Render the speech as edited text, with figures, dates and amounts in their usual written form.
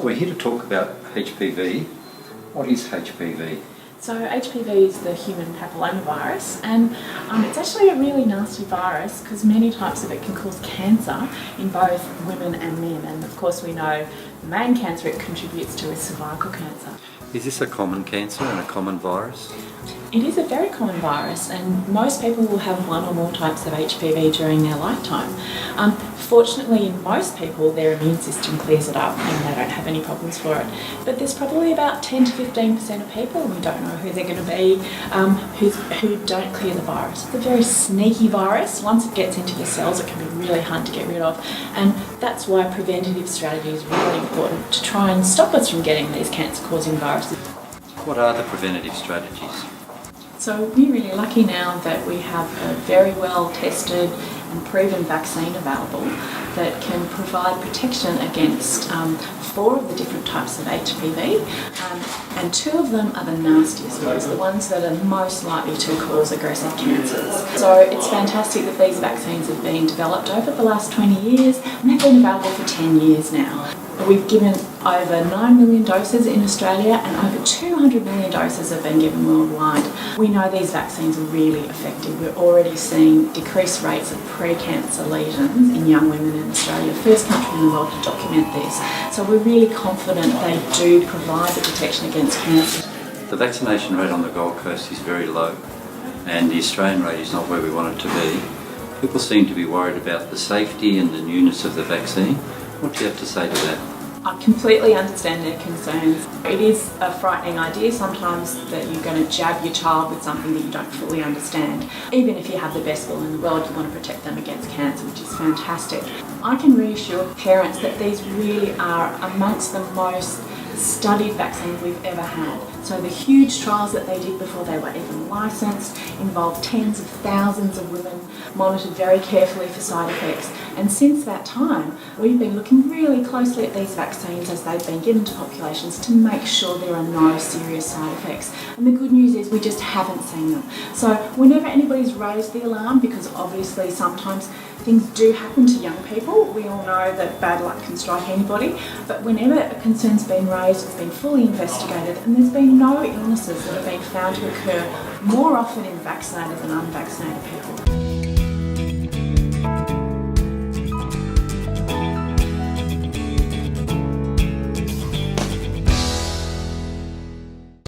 We're here to talk about HPV. What is HPV? So HPV is the human papillomavirus, and it's actually a really nasty virus because many types of it can cause cancer in both women and men. And of course we know the main cancer it contributes to is cervical cancer. Is this a common cancer and a common virus? It is a very common virus, and most people will have one or more types of HPV during their lifetime. Fortunately, in most people, their immune system clears it up and they don't have any problems for it. But there's probably about 10 to 15% of people, we don't know who they're going to be, who don't clear the virus. It's a very sneaky virus. Once it gets into the cells, it can be really hard to get rid of. And that's why preventative strategy is really important to try and stop us from getting these cancer-causing viruses. What are the preventative strategies? So we're really lucky now that we have a very well tested and proven vaccine available that can provide protection against 4 of the different types of HPV, and 2 of them are the nastiest ones, the ones that are most likely to cause aggressive cancers. So it's fantastic that these vaccines have been developed over the last 20 years and they've been available for 10 years now. We've given over 9 million doses in Australia and over 200 million doses have been given worldwide. We know these vaccines are really effective. We're already seeing decreased rates of pre-cancer lesions in young women in Australia, first country in the world to document this. So we're really confident they do provide the protection against cancer. The vaccination rate on the Gold Coast is very low and the Australian rate is not where we want it to be. People seem to be worried about the safety and the newness of the vaccine. What do you have to say to that? I completely understand their concerns. It is a frightening idea sometimes that you're going to jab your child with something that you don't fully understand. Even if you have the best will in the world, you want to protect them against cancer, which is fantastic. I can reassure parents that these really are amongst the most studied vaccines we've ever had. So the huge trials that they did before they were even licensed involved tens of thousands of women, monitored very carefully for side effects. And since that time, we've been looking really closely at these vaccines as they've been given to populations to make sure there are no serious side effects. And the good news is we just haven't seen them. So whenever anybody's raised the alarm, because obviously sometimes things do happen to young people, we all know that bad luck can strike anybody, but whenever a concern's been raised, it's been fully investigated and there's been no illnesses that have been found to occur more often in vaccinated than unvaccinated people.